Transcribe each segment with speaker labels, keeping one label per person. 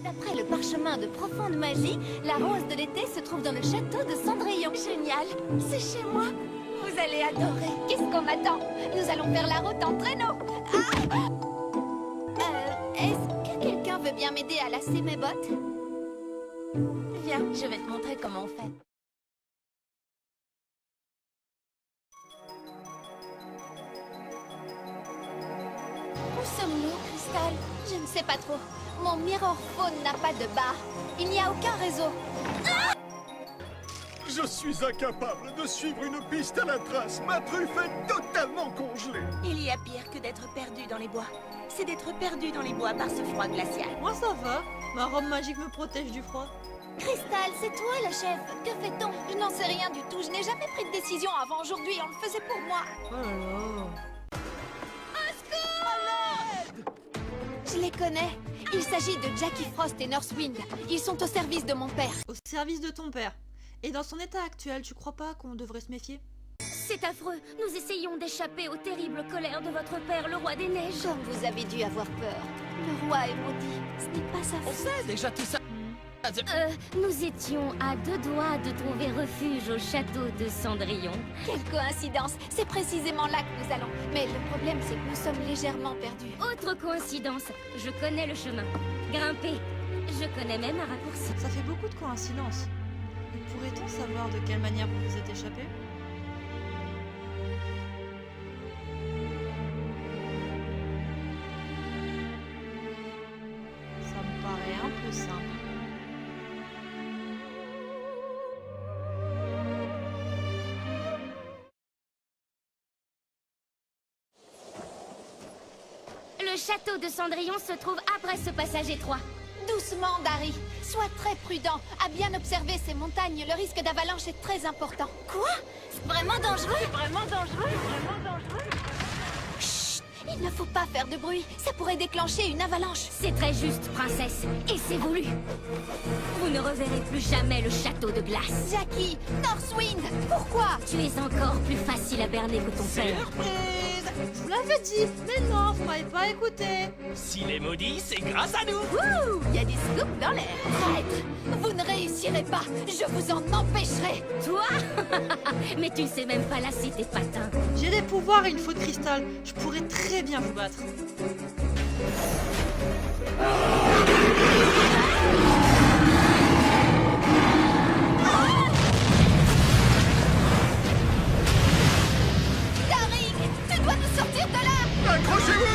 Speaker 1: D'après le parchemin de profonde magie, la rose de l'été se trouve dans le château de Cendrillon. Génial, c'est chez moi. Vous allez adorer. Qu'est-ce qu'on attend? Nous allons faire la route en traîneau. Est-ce que quelqu'un veut bien m'aider à lasser mes bottes? Viens, je vais te montrer comment on fait. Où sommes-nous, Cristal? Je ne sais pas trop. Mon mirror phone n'a pas de barre. Il n'y a aucun réseau.
Speaker 2: Je suis incapable de suivre une piste à la trace. Ma truffe est totalement congelée.
Speaker 3: Il y a pire que d'être perdu dans les bois. C'est d'être perdu dans les bois par ce froid glacial.
Speaker 4: Moi ça va, ma robe magique me protège du froid.
Speaker 1: Cristal, c'est toi la chef. Que fait-on? Je n'en sais rien du tout. Je n'ai jamais pris de décision avant aujourd'hui. On le faisait pour moi.
Speaker 4: Oh là là.
Speaker 1: Je les connais. Il s'agit de Jackie Frost et Northwind. Ils sont au service de mon père.
Speaker 4: Au service de ton père. Et dans son état actuel, tu crois pas qu'on devrait se méfier?
Speaker 5: C'est affreux. Nous essayons d'échapper aux terribles colères de votre père, le roi des neiges.
Speaker 1: Comme vous avez dû avoir peur. Le roi est maudit. Ce n'est pas sa
Speaker 6: On
Speaker 1: faute.
Speaker 6: sait déjà tout ça.
Speaker 5: Nous étions à 2 doigts de trouver refuge au château de Cendrillon.
Speaker 1: Quelle coïncidence. C'est précisément là que nous allons. Mais le problème, c'est que nous sommes légèrement perdus.
Speaker 5: Autre coïncidence, je connais le chemin. Grimpez. Je connais même un raccourci.
Speaker 4: Ça fait beaucoup de coïncidences. Pourrait-on savoir de quelle manière vous vous êtes échappé? Ça me paraît un peu simple.
Speaker 5: Le château de Cendrillon se trouve après ce passage étroit.
Speaker 1: Doucement, Dari. Sois très prudent. À bien observer ces montagnes, le risque d'avalanche est très important. Quoi? C'est vraiment dangereux? C'est vraiment dangereux? Chut! Il ne faut pas faire de bruit. Ça pourrait déclencher une avalanche.
Speaker 5: C'est très juste, princesse. Et c'est voulu. Vous ne reverrez plus jamais le château de glace.
Speaker 1: Jackie, Northwind, pourquoi?
Speaker 5: Tu es encore plus facile à berner que ton père.
Speaker 4: Je vous l'avais dit, mais non, vous m'avez pas écouté.
Speaker 6: S'il est maudit, c'est grâce à nous.
Speaker 1: Ouh, il y a des scoops dans l'air. Arrête! Vous ne réussirez pas. Je vous en empêcherai.
Speaker 5: Toi? Mais tu ne sais même pas lasser tes patins.
Speaker 4: J'ai des pouvoirs et une faute cristal. Je pourrais très bien vous battre.
Speaker 1: Daring, tu dois nous sortir de là.
Speaker 2: Accrochez-vous!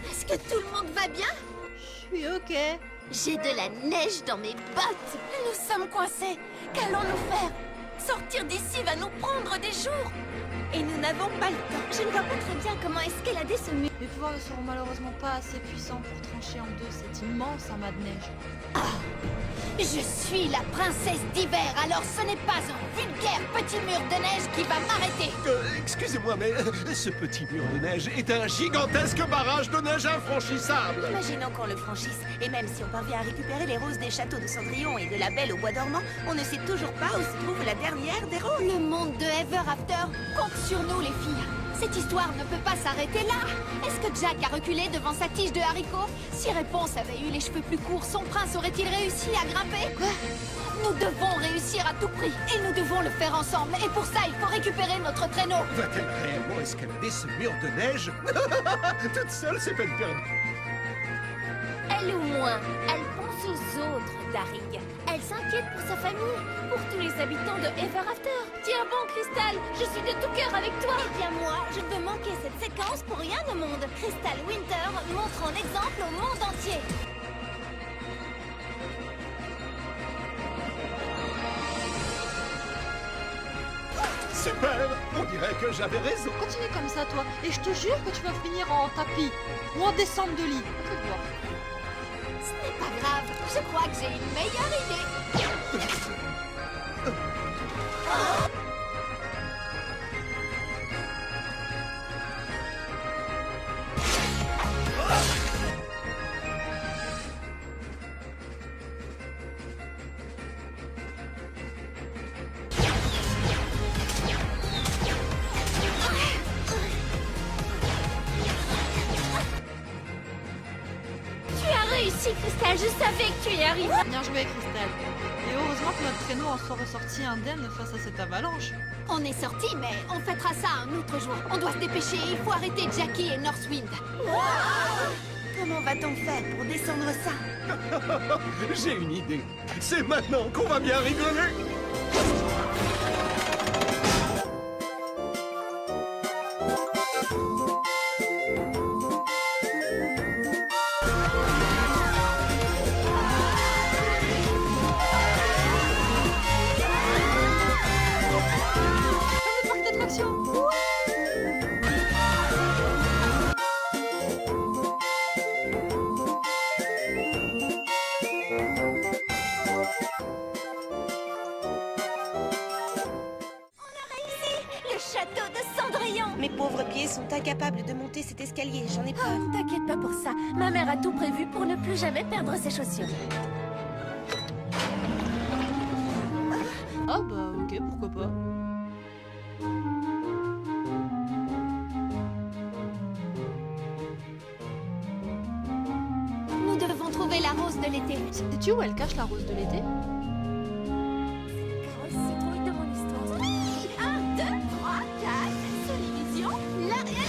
Speaker 1: Est-ce que tout le monde va bien?
Speaker 4: Je suis ok.
Speaker 1: J'ai de la neige dans mes bottes. Nous sommes coincés. Qu'allons-nous faire? Sortir d'ici va nous prendre des jours.
Speaker 3: Et nous n'avons pas le temps.
Speaker 1: Je ne vois pas très bien comment escalader ce mur.
Speaker 4: Mes pouvoirs ne seront malheureusement pas assez puissants pour trancher en deux cet immense amas de neige.
Speaker 1: Je suis la princesse d'hiver, alors ce n'est pas un vulgaire petit mur de neige qui va m'arrêter.
Speaker 2: Excusez-moi, mais ce petit mur de neige est un gigantesque barrage de neige infranchissable.
Speaker 3: Imaginons qu'on le franchisse. Et même si on parvient à récupérer les roses des châteaux de Cendrillon et de la Belle au bois dormant, on ne sait toujours pas où se trouve la dernière des roses.
Speaker 1: Le monde de Ever After compte sur nous, les filles. Cette histoire ne peut pas s'arrêter là. Est-ce que Jack a reculé devant sa tige de haricots? Si Réponse avait eu les cheveux plus courts, son prince aurait-il réussi à grimper? Quoi? Nous devons réussir à tout prix. Et nous devons le faire ensemble. Et pour ça, il faut récupérer notre traîneau.
Speaker 2: Va-t-elle réellement escalader ce mur de neige? Toute seule, c'est peine perdue.
Speaker 5: Elle ou moi, elle pense aux autres, Daring. Elle s'inquiète pour sa famille, pour tous les habitants de Ever After. Tiens bon, Cristal, je suis de tout cœur avec toi.
Speaker 1: Eh bien moi, je ne veux manquer cette séquence pour rien au monde. Crystal Winter montre en exemple au monde entier.
Speaker 2: Super! On dirait que j'avais raison.
Speaker 4: Continue comme ça, toi, et je te jure que tu vas finir en tapis ou en descente de lit. Que voir.
Speaker 1: Ce n'est pas grave, je crois que j'ai une meilleure idée.
Speaker 5: Merci Cristal, je savais que tu y arriverais.
Speaker 4: Bien joué, Cristal. Et heureusement que notre traîneau en soit ressorti indemne face à cette avalanche.
Speaker 1: On est sortis, mais on fêtera ça un autre jour. On doit se dépêcher, il faut arrêter Jackie et Northwind.
Speaker 3: Comment va-t-on faire pour descendre ça?
Speaker 2: J'ai une idée. C'est maintenant qu'on va bien rigoler.
Speaker 4: Parc d'attractions.
Speaker 5: Le château de Cendrillon.
Speaker 3: Mes pauvres pieds sont incapables de monter cet escalier, j'en ai peur.
Speaker 5: Oh, t'inquiète pas pour ça. Ma mère a tout prévu pour ne plus jamais perdre ses chaussures.
Speaker 4: Ah bah ok, pourquoi pas.
Speaker 1: Nous devons trouver la rose de l'été.
Speaker 4: Sais-tu où elle cache la rose de l'été?
Speaker 5: Carole citrouille de mon histoire. 1, 2, 3, 4. C'est l'illusion, la réalité.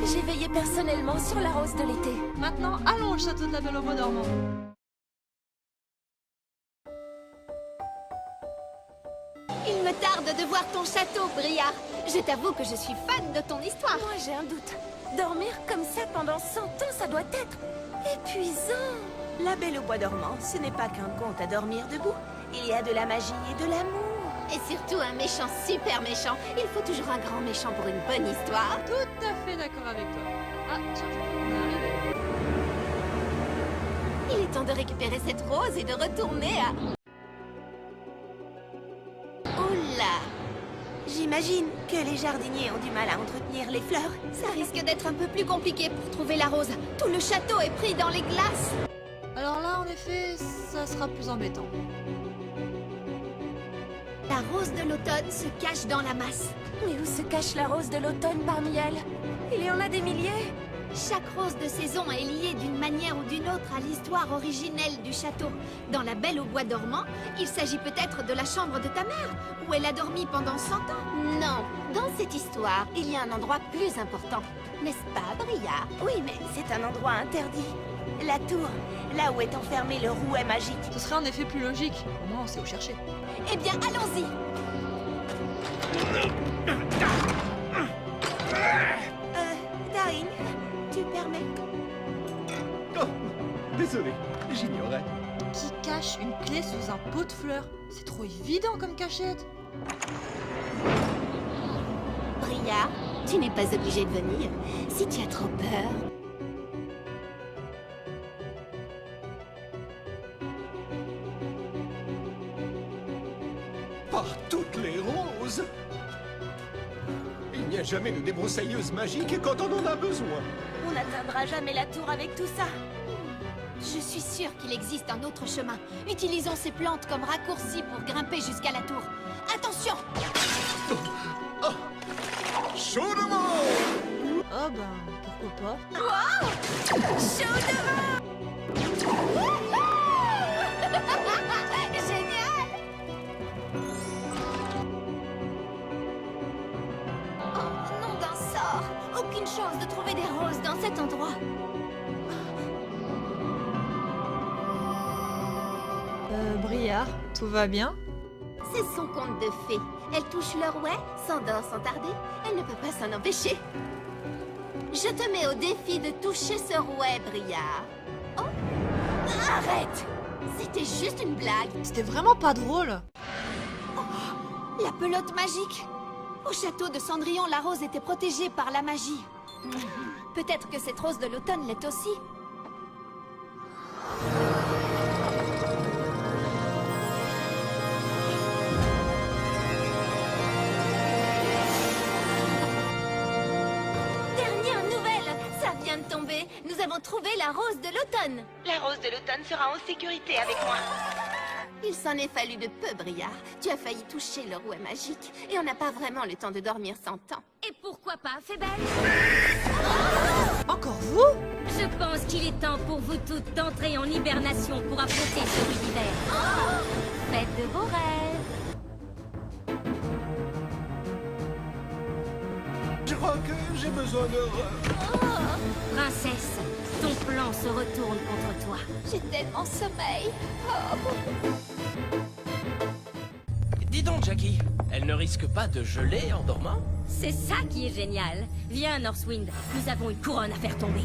Speaker 5: J'ai veillé personnellement sur la rose de l'été.
Speaker 4: Maintenant, allons au château de la Belle au Bois dormant.
Speaker 1: Il me tarde de voir ton château, Briard. Je t'avoue que je suis fan de ton histoire.
Speaker 5: Moi, j'ai un doute. Dormir comme ça pendant 100 ans, ça doit être épuisant.
Speaker 3: La Belle au Bois dormant, ce n'est pas qu'un conte à dormir debout. Il y a de la magie et de l'amour.
Speaker 1: Et surtout un méchant super méchant. Il faut toujours un grand méchant pour une bonne histoire.
Speaker 4: Tout à fait d'accord avec toi. Ah, tiens, je crois qu'on est arrivé.
Speaker 1: Il est temps de récupérer cette rose et de retourner à... Oula!
Speaker 3: J'imagine que les jardiniers ont du mal à entretenir les fleurs.
Speaker 1: Ça risque d'être un peu plus compliqué pour trouver la rose. Tout le château est pris dans les glaces.
Speaker 4: Alors là, en effet, ça sera plus embêtant.
Speaker 1: La rose de l'automne se cache dans la masse.
Speaker 5: Mais où se cache la rose de l'automne parmi elles? Il y en a des milliers.
Speaker 1: Chaque rose de saison est liée d'une manière ou d'une autre à l'histoire originelle du château. Dans La Belle au Bois dormant, il s'agit peut-être de la chambre de ta mère, où elle a dormi pendant 100 ans. Non, dans cette histoire, il y a un endroit plus important. N'est-ce pas, Briard?
Speaker 3: Oui, mais c'est un endroit interdit. La tour, là où est enfermé le rouet magique.
Speaker 4: Ce serait en effet plus logique. Au moins, on sait où chercher.
Speaker 1: Eh bien, allons-y.
Speaker 3: Daring, tu permets?
Speaker 2: Oh, désolé, j'ignorais.
Speaker 4: Qui cache une clé sous un pot de fleurs? C'est trop évident comme cachette.
Speaker 1: Briard, tu n'es pas obligé de venir si tu as trop peur.
Speaker 2: Par toutes les roses! Il n'y a jamais de débroussailleuse magique quand on en a besoin.
Speaker 3: On n'atteindra jamais la tour avec tout ça.
Speaker 1: Je suis sûre qu'il existe un autre chemin. Utilisons ces plantes comme raccourci pour grimper jusqu'à la tour. Attention!
Speaker 2: Chaud devant!
Speaker 4: Oh ben, pourquoi pas.
Speaker 1: Chaud devant! Génial! Oh, nom d'un sort! Aucune chance de trouver des roses dans cet endroit.
Speaker 4: Briard, tout va bien?
Speaker 1: C'est son conte de fées. Elle touche le rouet, s'endort sans tarder. Elle ne peut pas s'en empêcher. Je te mets au défi de toucher ce rouet, Briard. Oh! Arrête! C'était juste une blague.
Speaker 4: C'était vraiment pas drôle.
Speaker 1: La pelote magique. Au château de Cendrillon, la rose était protégée par la magie. Peut-être que cette rose de l'automne l'est aussi.
Speaker 5: Dernière nouvelle, ça vient de tomber. Nous avons trouvé la rose de l'automne.
Speaker 3: La rose de l'automne sera en sécurité avec moi. Il s'en est fallu de peu, Briard. Tu as failli toucher le rouet magique, et on n'a pas vraiment le temps de dormir sans temps.
Speaker 5: Et pourquoi pas, Fébelle?
Speaker 4: Encore vous?
Speaker 5: Je pense qu'il est temps pour vous toutes d'entrer en hibernation pour affronter celui d'hiver. Faites de beaux rêves.
Speaker 2: Je crois que j'ai besoin de...
Speaker 5: Princesse, ton plan se retourne contre toi.
Speaker 1: J'ai tellement sommeil.
Speaker 6: Dis donc, Jackie, elle ne risque pas de geler en dormant?
Speaker 5: C'est ça qui est génial. Viens, Northwind, nous avons une couronne à faire tomber.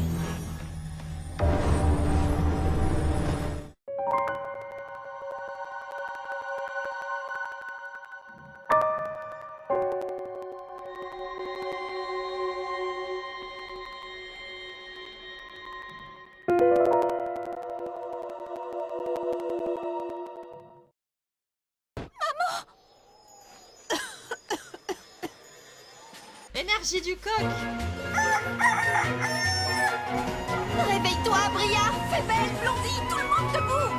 Speaker 4: Énergie du coq.
Speaker 1: Réveille-toi, Briard, Fébelle, Blondie, tout le monde debout.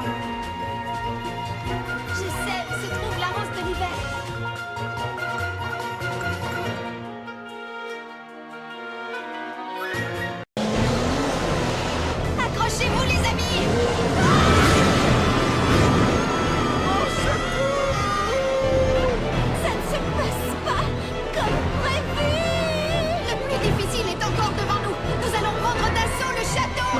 Speaker 1: Je sais où se trouve la rose de l'hiver. Accrochez-vous, les amis. Ça ne se passe pas comme prévu. Le plus difficile est encore devant nous. Nous allons prendre d'assaut le château.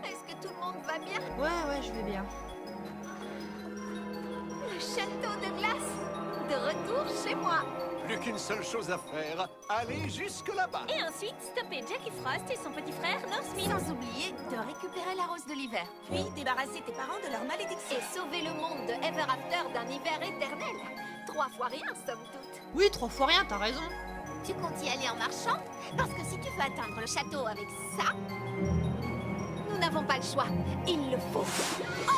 Speaker 1: Est-ce que tout le monde va bien?
Speaker 4: Ouais, je vais bien.
Speaker 1: Le château de glace. De retour chez moi.
Speaker 2: Plus qu'une seule chose à faire. Allez jusque là-bas.
Speaker 5: Et ensuite, stopper Jackie Frost et son petit frère Northwind.
Speaker 3: Sans oublier de récupérer la rose de l'hiver. Puis débarrasser tes parents de leur malédiction.
Speaker 1: Et sauver le monde de Ever After d'un hiver éternel. 3 fois rien, somme toute.
Speaker 4: Oui, 3 fois rien, t'as raison.
Speaker 1: Tu comptes y aller en marchant? Parce que si tu veux atteindre le château avec ça, nous n'avons pas le choix. Il le faut. Oh!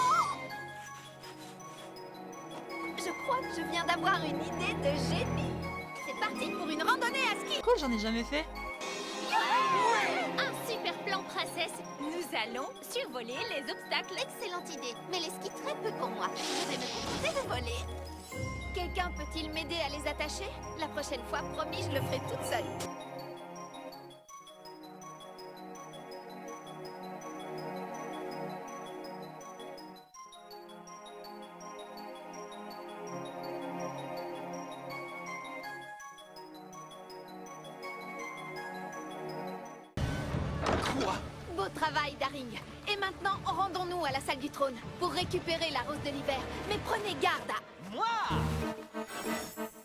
Speaker 1: Je crois que je viens d'avoir une idée de génie. C'est parti pour une randonnée à ski.
Speaker 4: Cool, j'en ai jamais fait.
Speaker 5: Un super plan, princesse. Nous allons survoler les obstacles.
Speaker 1: Excellente idée, mais les skis très peu pour moi. Je vais me contenter de voler. Quelqu'un peut-il m'aider à les attacher? La prochaine fois, promis, je le ferai toute seule.
Speaker 2: Quoi?
Speaker 1: Beau travail, Daring. Et maintenant, rendons-nous à la salle du trône pour récupérer la rose de l'hiver. Mais prenez garde à...
Speaker 6: Moi?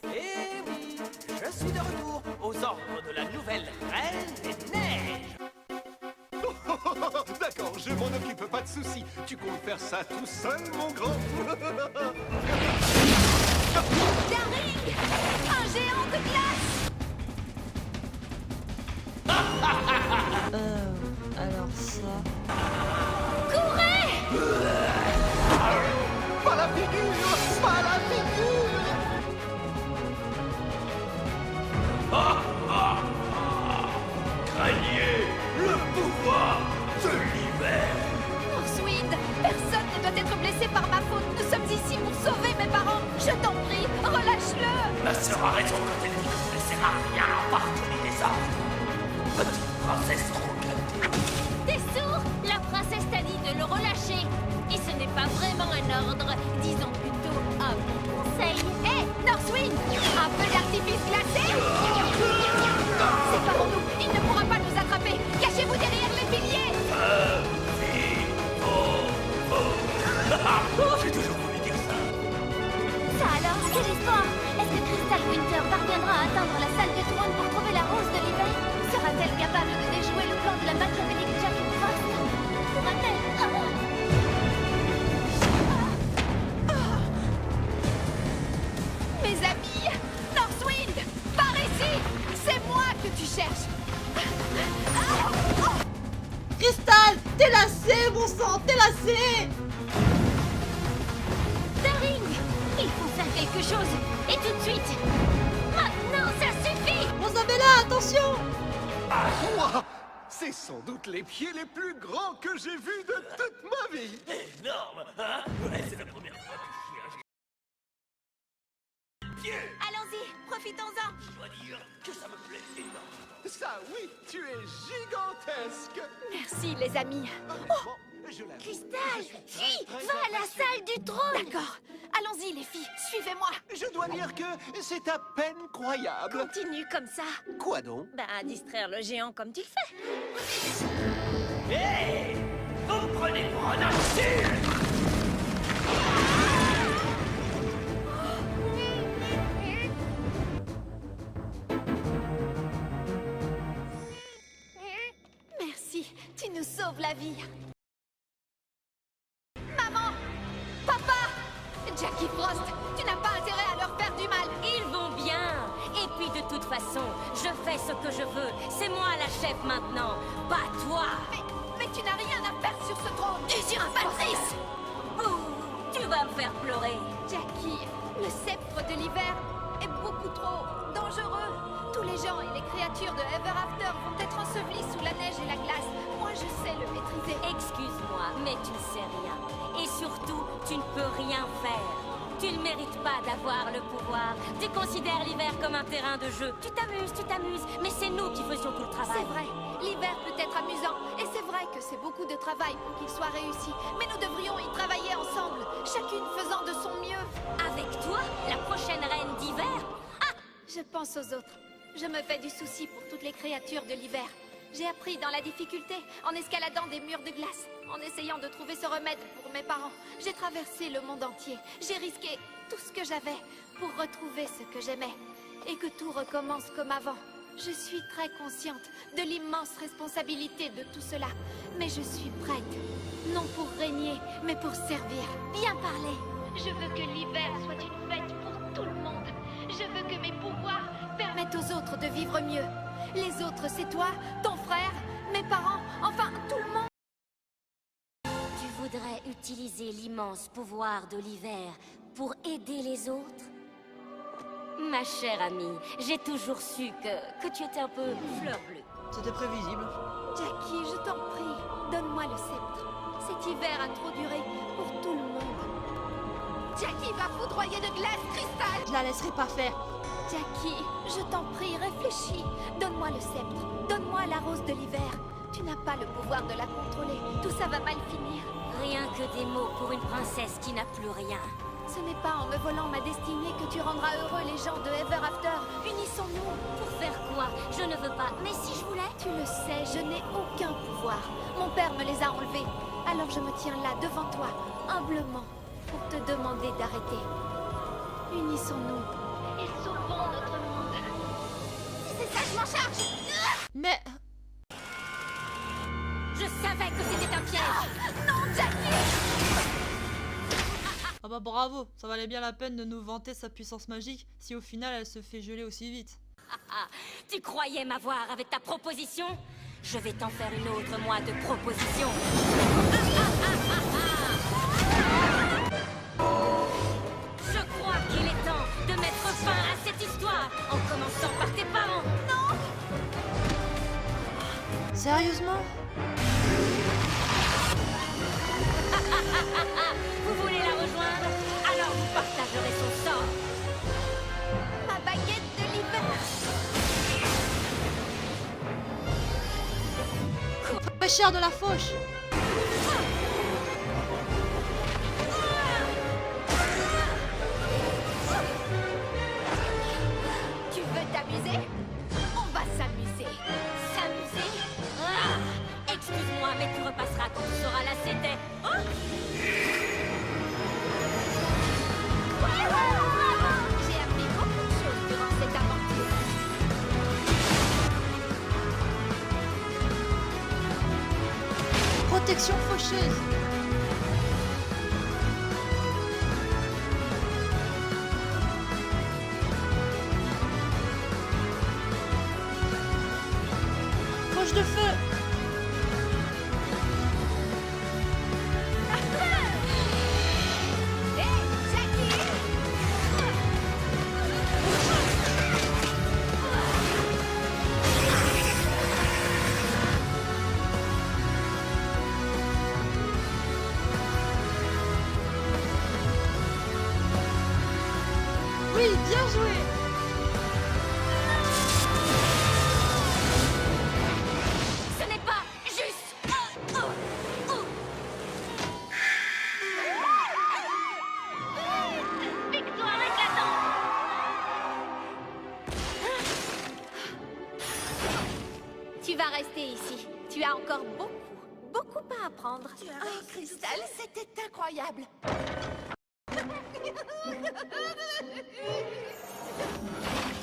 Speaker 6: Eh oui, je suis de retour aux ordres de la nouvelle reine des neiges.
Speaker 2: D'accord, je m'en occupe, pas de souci. Tu comptes faire ça tout seul, mon grand?
Speaker 1: Daring! Un géant de glace!
Speaker 4: Alors ça...
Speaker 2: Pas la figure! Pas la figure!
Speaker 6: Craignez le pouvoir de l'hiver.
Speaker 1: Northwind, personne ne doit être blessé par ma faute. Nous sommes ici pour sauver mes parents. Je t'en prie, relâche-le!
Speaker 6: Ma sœur a raison quand elle dit que ce ne sert à rien à part donner des ordres. Petite princesse trop gâtée.
Speaker 5: T'es sourd? La princesse t'a dit de le relâcher. Et ce n'est pas vraiment un ordre, disons plutôt un bon conseil.
Speaker 1: Hé, Northwind! Un peu d'artifice glacé? Séparons-nous, il ne pourra pas nous attraper. Cachez-vous derrière les piliers!
Speaker 6: J'ai toujours voulu dire ça.
Speaker 5: Ça alors, quel espoir? Est-ce que Crystal Winter parviendra à atteindre la salle du trône pour trouver la rose de l'hiver? Sera-t-elle capable de déjouer le plan de la machiavélique Jackie Frost? Pourra-t-elle...
Speaker 1: Mes amis! Northwind! Par ici! C'est moi que tu cherches!
Speaker 4: Crystal, t'es lassé, bon sang, t'es lassé.
Speaker 5: Daring! Il faut faire quelque chose! Et tout de suite! Maintenant, ça suffit!
Speaker 4: Rosabella, attention.
Speaker 2: Ouah, c'est sans doute les pieds les plus grands que j'ai vus de toute ma vie.
Speaker 6: Énorme, hein? Ouais, c'est la première fois que je suis un pied.
Speaker 3: Allons-y, profitons-en.
Speaker 6: Je dois dire que ça me plaît énormément.
Speaker 2: Ça, oui, tu es gigantesque.
Speaker 1: Merci, les amis.
Speaker 2: Honnêtement, je l'avoue,
Speaker 5: Cristal,
Speaker 2: je suis très,
Speaker 5: fille,
Speaker 2: très
Speaker 5: va à la
Speaker 2: impressionné.
Speaker 5: salle du trône.
Speaker 1: D'accord. Allons-y, les filles. Suivez-moi.
Speaker 2: Je dois dire que c'est à peine croyable.
Speaker 3: Continue comme ça.
Speaker 2: Quoi donc?
Speaker 3: Ben, à distraire le géant comme tu le fais.
Speaker 6: Hé! Vous me prenez pour un imbécile!
Speaker 1: Merci. Tu nous sauves la vie. Maman! Papa! Jackie Frost, tu n'as pas intérêt à leur faire du mal.
Speaker 7: Ils vont bien. Et puis de toute façon, je fais ce que je veux. C'est moi la chef maintenant, pas toi.
Speaker 1: Mais tu n'as rien à faire sur ce trône. Usurpatrice!
Speaker 7: Bouh, tu vas me faire pleurer.
Speaker 1: Jackie, le sceptre de l'hiver est beaucoup trop dangereux. Tous les gens et les créatures de Ever After vont être ensevelis sous la neige et la glace. Moi, je sais le maîtriser.
Speaker 7: Excuse-moi, mais tu ne sais rien. Et surtout, tu ne peux rien faire. Tu ne mérites pas d'avoir le pouvoir. Tu considères l'hiver comme un terrain de jeu. Tu t'amuses, mais c'est nous qui faisions tout le travail.
Speaker 1: C'est vrai, l'hiver peut être amusant. Et c'est vrai que c'est beaucoup de travail pour qu'il soit réussi. Mais nous devrions y travailler ensemble, chacune faisant de son mieux.
Speaker 7: Avec toi, la prochaine reine d'hiver? Ah,
Speaker 1: Je pense aux autres. Je me fais du souci pour toutes les créatures de l'hiver. J'ai appris dans la difficulté, en escaladant des murs de glace, en essayant de trouver ce remède pour mes parents. J'ai traversé le monde entier. J'ai risqué tout ce que j'avais pour retrouver ce que j'aimais. Et que tout recommence comme avant. Je suis très consciente de l'immense responsabilité de tout cela. Mais je suis prête. Non pour régner, mais pour servir.
Speaker 5: Bien parlé. Je veux que l'hiver soit une fête pour tout le monde. Je veux que mes pouvoirs
Speaker 1: Permettre aux autres de vivre mieux. Les autres, c'est toi, ton frère, mes parents, enfin tout le monde.
Speaker 7: tu voudrais utiliser l'immense pouvoir de l'hiver pour aider les autres? Ma chère amie, j'ai toujours su que tu étais un peu fleur bleue.
Speaker 4: C'était prévisible.
Speaker 1: Jackie, je t'en prie, donne-moi le sceptre. Cet hiver a trop duré pour tout le monde. Jackie va foudroyer de glace, Cristal.
Speaker 4: Je la laisserai pas faire.
Speaker 1: Jackie, je t'en prie, réfléchis. Donne-moi le sceptre. Donne-moi la rose de l'hiver. Tu n'as pas le pouvoir de la contrôler. Tout ça va mal finir.
Speaker 7: Rien que des mots pour une princesse qui n'a plus rien.
Speaker 1: Ce n'est pas en me volant ma destinée que tu rendras heureux les gens de Ever After. Unissons-nous.
Speaker 7: Pour faire quoi? Je ne veux pas. Mais si je voulais?
Speaker 1: Tu le sais, je n'ai aucun pouvoir. Mon père me les a enlevés. Alors je me tiens là, devant toi, humblement, pour te demander d'arrêter. Unissons-nous et sauvons notre monde. Si c'est ça, je m'en charge.
Speaker 4: Mais...
Speaker 7: Je savais que c'était un piège.
Speaker 1: Non, Jackie!
Speaker 4: Ah bah bravo, ça valait bien la peine de nous vanter sa puissance magique si au final elle se fait geler aussi vite.
Speaker 7: Tu croyais m'avoir avec ta proposition? Je vais t'en faire une autre, moi, de proposition. Je crois qu'il est temps de mettre fin à cette histoire, en commençant par tes parents.
Speaker 4: Sérieusement?
Speaker 7: Vous voulez la rejoindre? Alors vous partagerez son sort.
Speaker 1: Ma baguette de l'hiver.
Speaker 4: Fraîcheur de la fauche.
Speaker 1: Tu veux t'amuser? On va s'amuser.
Speaker 7: S'amuser? Ah, excuse-moi, mais tu repasseras quand tu seras lassé des... Oh,
Speaker 1: J'ai appris beaucoup de choses durant cette aventure.
Speaker 4: Protection faucheuse. Fauche de feu.
Speaker 1: Hé, Jackie!
Speaker 5: Tu as encore beaucoup à apprendre.
Speaker 3: Oh, Crystal, c'était incroyable.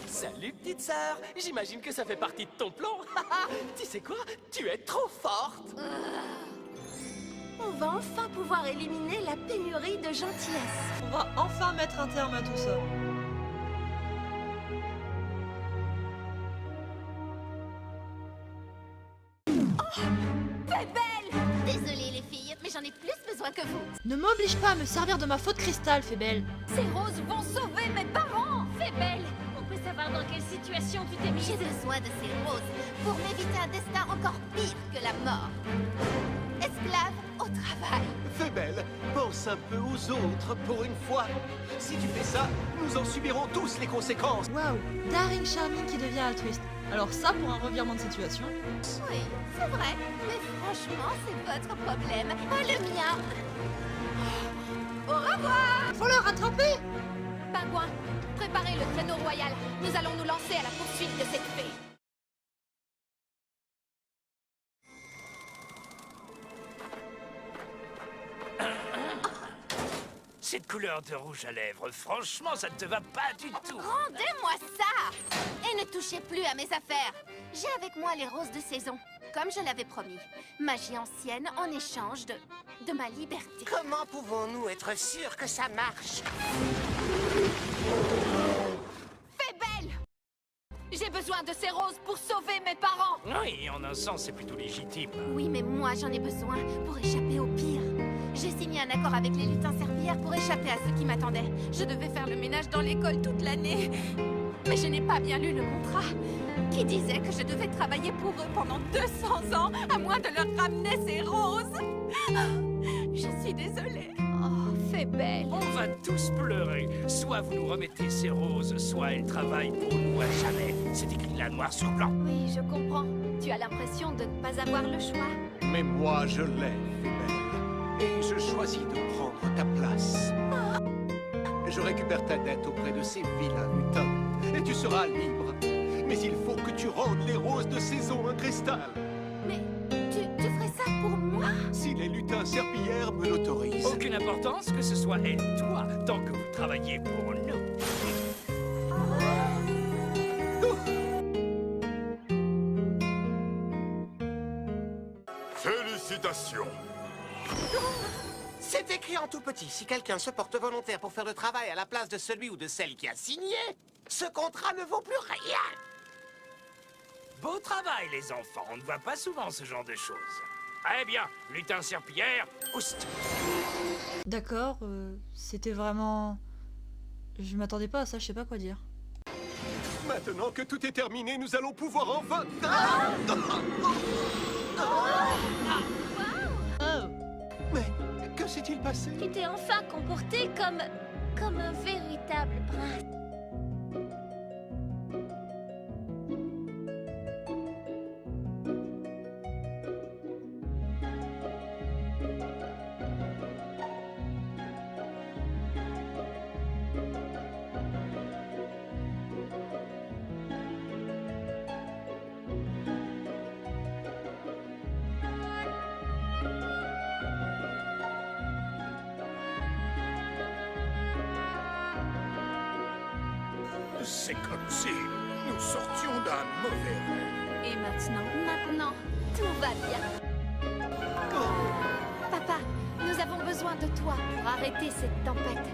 Speaker 6: Salut, petite sœur. J'imagine que ça fait partie de ton plan. Tu sais quoi? Tu es trop forte.
Speaker 3: On va enfin pouvoir éliminer la pénurie de gentillesse.
Speaker 4: On va enfin mettre un terme à tout ça.
Speaker 1: Désolée les filles, mais j'en ai plus besoin que vous.
Speaker 4: Ne m'oblige pas à me servir de ma faute cristal, Fébelle.
Speaker 5: Ces roses vont sauver mes parents. Fais belle. On peut savoir dans quelle situation tu t'es mise.
Speaker 1: J'ai besoin de ces roses pour m'éviter un destin encore pire que la mort. Esclave au travail.
Speaker 2: Fais belle, pense un peu aux autres pour une fois. Si tu fais ça, nous en subirons tous les conséquences.
Speaker 4: Waouh, Daring Charming qui devient altruiste. Alors ça, pour un revirement de situation.
Speaker 1: Oui, c'est vrai. Mais franchement, c'est votre problème, pas le mien. Au revoir.
Speaker 4: Faut le rattraper.
Speaker 1: Pingouin, préparez le traîneau royal. Nous allons nous lancer à la poursuite de cette fée.
Speaker 6: Cette couleur de rouge à lèvres, franchement, ça ne te va pas du tout.
Speaker 1: Rendez-moi ça. Et ne touchez plus à mes affaires. J'ai avec moi les roses de saison, comme je l'avais promis. Magie ancienne en échange de ma liberté.
Speaker 8: Comment pouvons-nous être sûrs que ça marche?
Speaker 1: Fais belle. J'ai besoin de ces roses pour sauver mes parents.
Speaker 6: Oui, en un sens, c'est plutôt légitime.
Speaker 1: Oui, mais moi, j'en ai besoin pour échapper au pire. J'ai signé un accord avec les lutins serpillères pour échapper à ce qui m'attendait. Je devais faire le ménage dans l'école toute l'année. Mais je n'ai pas bien lu le contrat, qui disait que je devais travailler pour eux pendant 200 ans, à moins de leur ramener ces roses. Je suis désolée. Oh, fais belle.
Speaker 6: On va tous pleurer. Soit vous nous remettez ces roses, soit elles travaillent pour nous à jamais. C'est écrit là noir sur blanc.
Speaker 1: Oui, je comprends. Tu as l'impression de ne pas avoir le choix.
Speaker 2: Mais moi, je l'ai, Fais belle. Et je choisis de prendre ta place. Je récupère ta dette auprès de ces vilains lutins. Et tu seras libre. Mais il faut que tu rendes les roses de saison en cristal.
Speaker 1: Mais tu ferais ça pour moi?
Speaker 2: Si les lutins serpillères me l'autorisent.
Speaker 6: Aucune importance que ce soit elle ou toi, tant que vous travaillez pour nous.
Speaker 9: Félicitations.
Speaker 8: C'est écrit en tout petit. Si quelqu'un se porte volontaire pour faire le travail à la place de celui ou de celle qui a signé, ce contrat ne vaut plus rien.
Speaker 6: Beau travail, les enfants. On ne voit pas souvent ce genre de choses. Eh bien, lutin serpillière, oust.
Speaker 4: D'accord, c'était vraiment... Je m'attendais pas à ça, je sais pas quoi dire.
Speaker 2: Maintenant que tout est terminé, nous allons pouvoir enfin...
Speaker 4: Oh.
Speaker 2: Mais que s'est-il passé?
Speaker 5: Tu t'es enfin comporté comme un véritable prince.
Speaker 9: C'est comme si nous sortions d'un mauvais rêve.
Speaker 1: Et maintenant, tout va bien. Papa, nous avons besoin de toi pour arrêter cette tempête.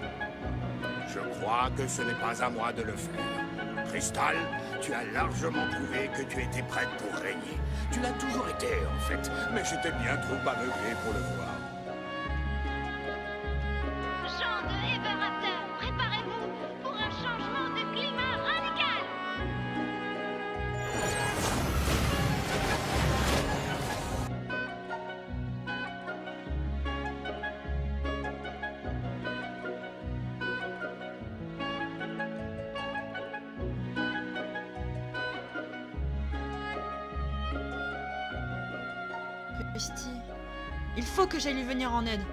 Speaker 9: Je crois que ce n'est pas à moi de le faire. Crystal, tu as largement prouvé que tu étais prête pour régner. Tu l'as toujours été, en fait, mais j'étais bien trop aveuglé pour le voir.
Speaker 5: Gens de Ever After, préparez-vous pour un changement de climat radical.
Speaker 4: Christy, il faut que j'aille lui venir en aide.